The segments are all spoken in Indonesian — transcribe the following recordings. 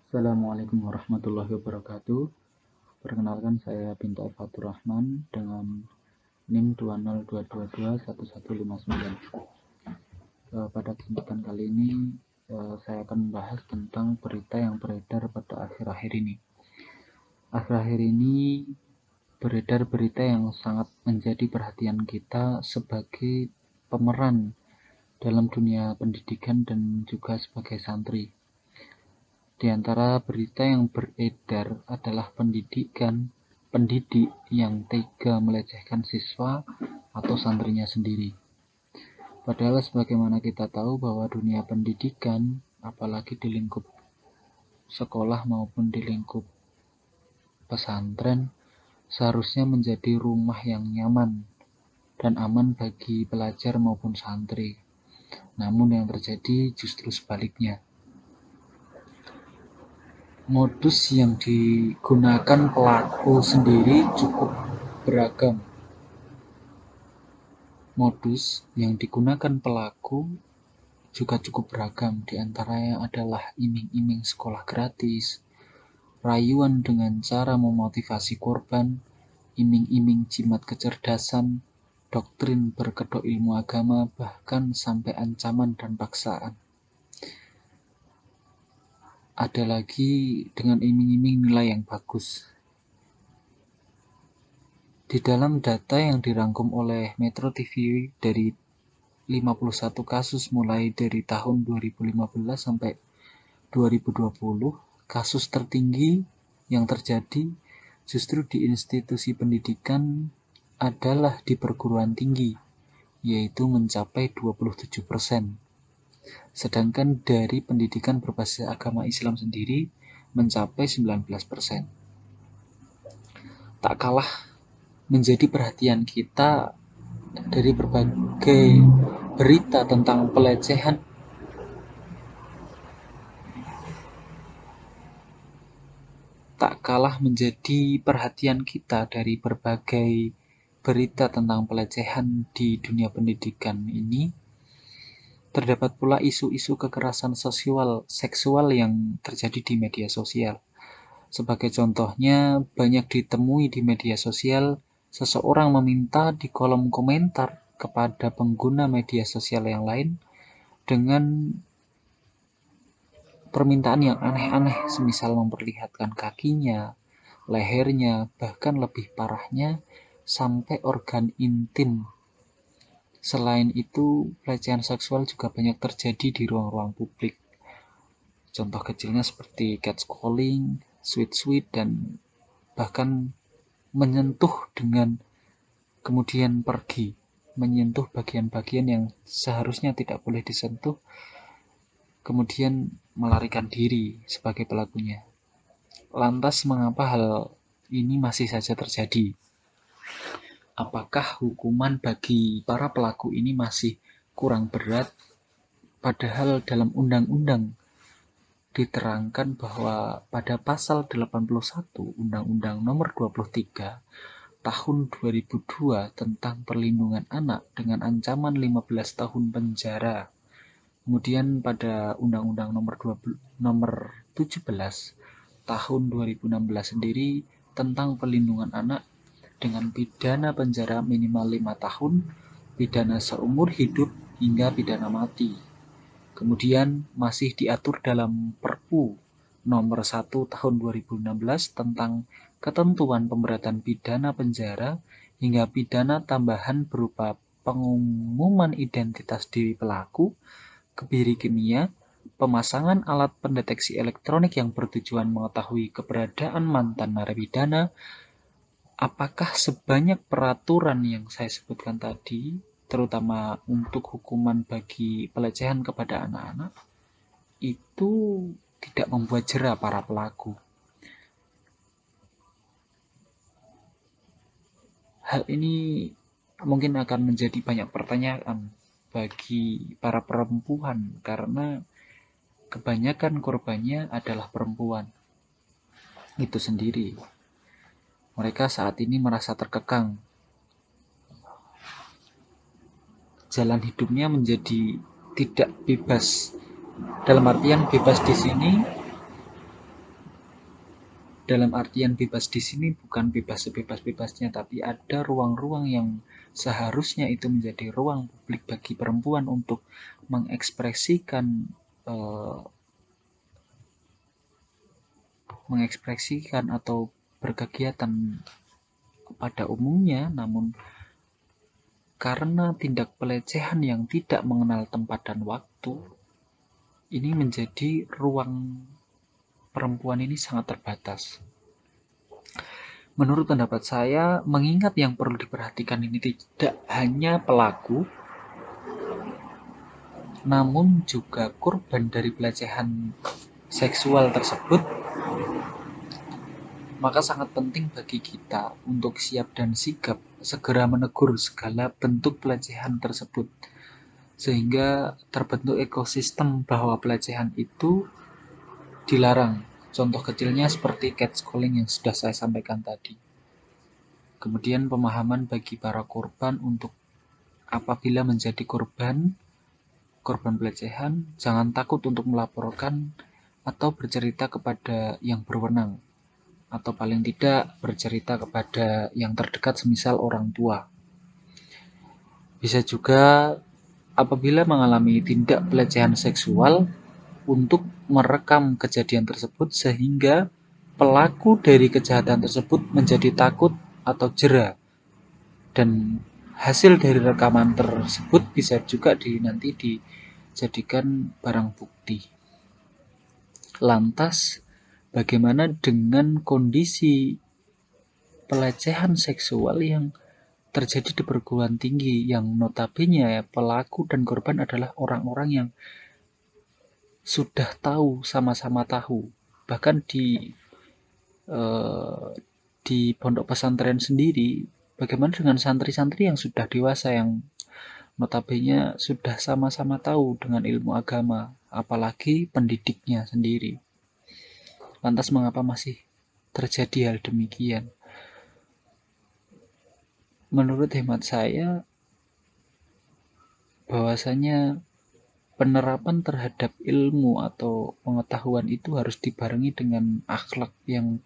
Assalamualaikum warahmatullahi wabarakatuh. Perkenalkan saya Bintu Fatur Rahman dengan NIM 202221159. Pada kesempatan kali ini saya akan membahas tentang berita yang beredar pada akhir-akhir ini. Akhir-akhir ini beredar berita yang sangat menjadi perhatian kita sebagai pemeran dalam dunia pendidikan dan juga sebagai santri. Di antara berita yang beredar adalah pendidik yang tega melecehkan siswa atau santrinya sendiri. Padahal sebagaimana kita tahu bahwa dunia pendidikan, apalagi di lingkup sekolah maupun di lingkup pesantren, seharusnya menjadi rumah yang nyaman dan aman bagi pelajar maupun santri. Namun yang terjadi justru sebaliknya. Modus yang digunakan pelaku sendiri cukup beragam. Modus yang digunakan pelaku juga cukup beragam. Di antaranya adalah iming-iming sekolah gratis, rayuan dengan cara memotivasi korban, iming-iming jimat kecerdasan, doktrin berkedok ilmu agama, bahkan sampai ancaman dan paksaan. Ada lagi dengan iming-iming nilai yang bagus. Di dalam data yang dirangkum oleh Metro TV dari 51 kasus mulai dari tahun 2015 sampai 2020, kasus tertinggi yang terjadi justru di institusi pendidikan adalah di perguruan tinggi, yaitu mencapai 27%. Sedangkan dari pendidikan berbasis agama Islam sendiri mencapai 19%. Tak kalah menjadi perhatian kita dari berbagai berita tentang pelecehan menjadi perhatian kita dari berbagai berita tentang pelecehan di dunia pendidikan ini. Terdapat pula isu-isu kekerasan seksual yang terjadi di media sosial. Sebagai contohnya, banyak ditemui di media sosial seseorang meminta di kolom komentar kepada pengguna media sosial yang lain dengan permintaan yang aneh-aneh, semisal memperlihatkan kakinya, lehernya, bahkan lebih parahnya sampai organ intim. Selain itu, pelecehan seksual juga banyak terjadi di ruang-ruang publik. Contoh kecilnya seperti catcalling, sweet, dan bahkan menyentuh dengan kemudian pergi, menyentuh bagian-bagian yang seharusnya tidak boleh disentuh, kemudian melarikan diri sebagai pelakunya. Lantas mengapa hal ini masih saja terjadi? Apakah hukuman bagi para pelaku ini masih kurang berat? Padahal dalam undang-undang diterangkan bahwa pada pasal 81 Undang-Undang Nomor 23 Tahun 2002 tentang perlindungan anak dengan ancaman 15 tahun penjara. Kemudian pada Undang-Undang Nomor 17 Tahun 2016 sendiri tentang perlindungan anak dengan pidana penjara minimal 5 tahun, pidana seumur hidup hingga pidana mati. Kemudian masih diatur dalam Perpu Nomor 1 Tahun 2016 tentang ketentuan pemberatan pidana penjara hingga pidana tambahan berupa pengumuman identitas diri pelaku, kebiri kimia, pemasangan alat pendeteksi elektronik yang bertujuan mengetahui keberadaan mantan narapidana. Apakah sebanyak peraturan yang saya sebutkan tadi, terutama untuk hukuman bagi pelecehan kepada anak-anak, itu tidak membuat jera para pelaku? Hal ini mungkin akan menjadi banyak pertanyaan bagi para perempuan karena kebanyakan korbannya adalah perempuan itu sendiri. Mereka saat ini merasa terkekang. Jalan hidupnya menjadi tidak bebas. Dalam artian bebas di sini Dalam artian bebas di sini bukan bebas sebebas-bebasnya, tapi ada ruang-ruang yang seharusnya itu menjadi ruang publik bagi perempuan untuk eh, mengekspresikan atau berkegiatan pada umumnya, namun karena tindak pelecehan yang tidak mengenal tempat dan waktu, ini menjadi ruang perempuan ini sangat terbatas. Menurut pendapat saya, mengingat yang perlu diperhatikan ini tidak hanya pelaku, namun juga korban dari pelecehan seksual tersebut, maka sangat penting bagi kita untuk siap dan sigap segera menegur segala bentuk pelecehan tersebut, sehingga terbentuk ekosistem bahwa pelecehan itu dilarang. Contoh kecilnya seperti catcalling yang sudah saya sampaikan tadi. Kemudian pemahaman bagi para korban untuk apabila menjadi korban pelecehan, jangan takut untuk melaporkan atau bercerita kepada yang berwenang, atau paling tidak bercerita kepada yang terdekat semisal orang tua. Bisa juga apabila mengalami tindak pelecehan seksual untuk merekam kejadian tersebut sehingga pelaku dari kejahatan tersebut menjadi takut atau jera, dan hasil dari rekaman tersebut bisa juga nanti dijadikan barang bukti. Lantas bagaimana dengan kondisi pelecehan seksual yang terjadi di perguruan tinggi, yang notabene pelaku dan korban adalah orang-orang yang sudah tahu, sama-sama tahu. Bahkan eh, di pondok pesantren sendiri, bagaimana dengan santri-santri yang sudah dewasa, yang notabene sudah sama-sama tahu dengan ilmu agama, apalagi pendidiknya sendiri. Lantas mengapa masih terjadi hal demikian? Menurut hemat saya, bahwasanya penerapan terhadap ilmu atau pengetahuan itu harus dibarengi dengan akhlak yang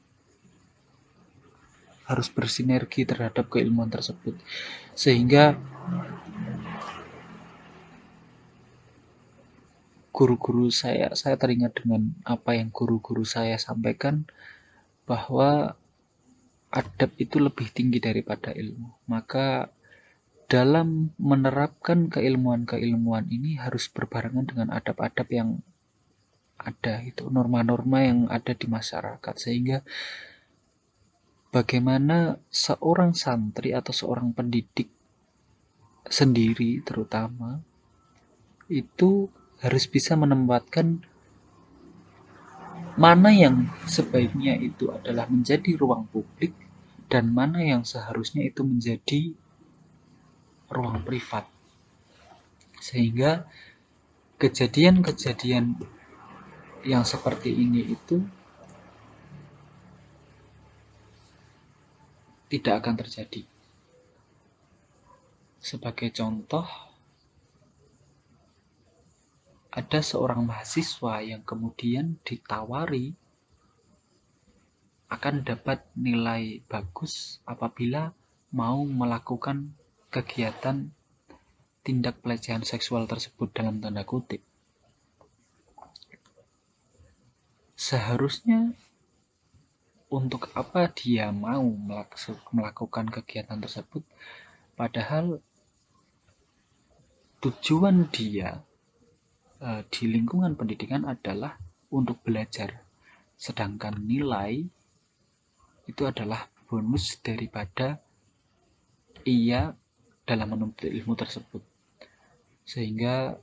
harus bersinergi terhadap keilmuan tersebut, sehingga guru-guru saya teringat dengan apa yang guru-guru saya sampaikan, bahwa adab itu lebih tinggi daripada ilmu. Maka dalam menerapkan keilmuan-keilmuan ini harus berbarengan dengan adab-adab yang ada, itu norma-norma yang ada di masyarakat, sehingga bagaimana seorang santri atau seorang pendidik sendiri terutama itu harus bisa menempatkan mana yang sebaiknya itu adalah menjadi ruang publik dan mana yang seharusnya itu menjadi ruang privat, sehingga kejadian-kejadian yang seperti ini itu tidak akan terjadi. Sebagai contoh, ada seorang mahasiswa yang kemudian ditawari akan dapat nilai bagus apabila mau melakukan kegiatan tindak pelecehan seksual tersebut dalam tanda kutip. Seharusnya untuk apa dia mau melakukan kegiatan tersebut, padahal tujuan dia di lingkungan pendidikan adalah untuk belajar, sedangkan nilai itu adalah bonus daripada ia dalam menuntut ilmu tersebut. Sehingga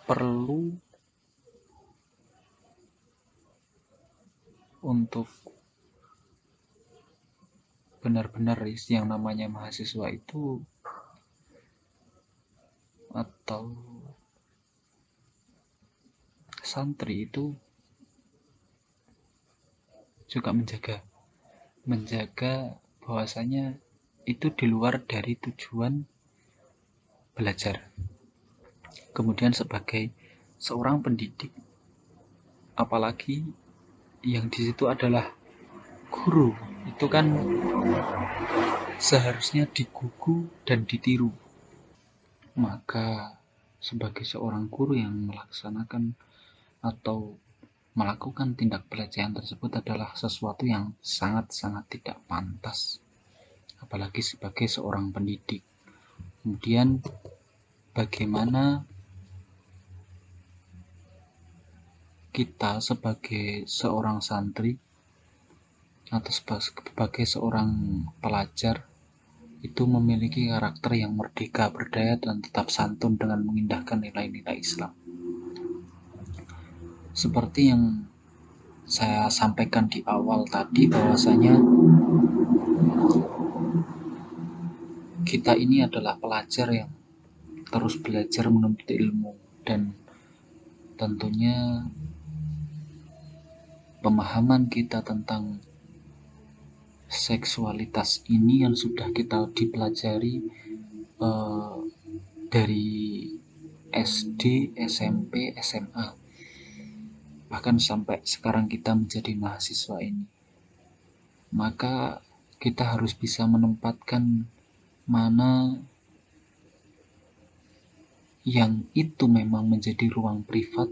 perlu untuk benar-benar yang namanya mahasiswa itu atau santri itu juga menjaga bahwasanya itu di luar dari tujuan belajar. Kemudian sebagai seorang pendidik, apalagi yang di situ adalah guru. Itu kan seharusnya digugu dan ditiru. Maka sebagai seorang guru yang melaksanakan atau melakukan tindak pelecehan tersebut adalah sesuatu yang sangat-sangat tidak pantas, apalagi sebagai seorang pendidik. Kemudian bagaimana kita sebagai seorang santri atau sebagai seorang pelajar itu memiliki karakter yang merdeka, berdaya, dan tetap santun dengan mengindahkan nilai-nilai Islam. Seperti yang saya sampaikan di awal tadi, bahwasanya kita ini adalah pelajar yang terus belajar menuntut ilmu, dan tentunya pemahaman kita tentang seksualitas ini yang sudah kita dipelajari dari SD, SMP, SMA, bahkan sampai sekarang kita menjadi mahasiswa ini. Maka kita harus bisa menempatkan mana yang itu memang menjadi ruang privat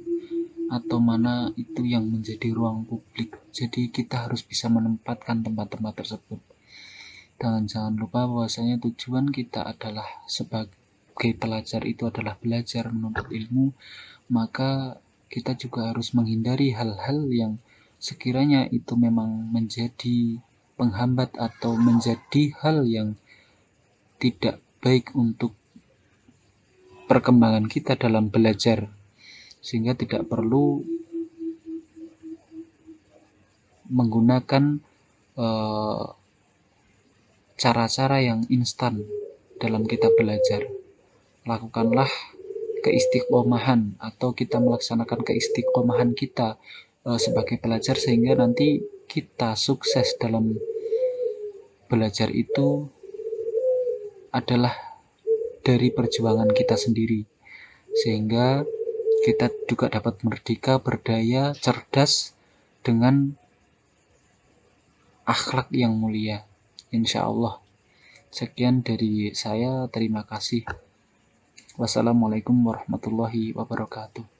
atau mana itu yang menjadi ruang publik. Jadi kita harus bisa menempatkan tempat-tempat tersebut. Dan jangan lupa bahwasanya tujuan kita adalah sebagai pelajar itu adalah belajar menuntut ilmu, maka kita juga harus menghindari hal-hal yang sekiranya itu memang menjadi penghambat atau menjadi hal yang tidak baik untuk perkembangan kita dalam belajar, sehingga tidak perlu menggunakan cara-cara yang instan dalam kita belajar. Lakukanlah keistiqomahan atau kita melaksanakan keistiqomahan kita sebagai pelajar, sehingga nanti kita sukses dalam belajar itu adalah dari perjuangan kita sendiri, sehingga kita juga dapat merdeka, berdaya, cerdas dengan akhlak yang mulia, insya Allah. Sekian dari saya, terima kasih. Wassalamualaikum warahmatullahi wabarakatuh.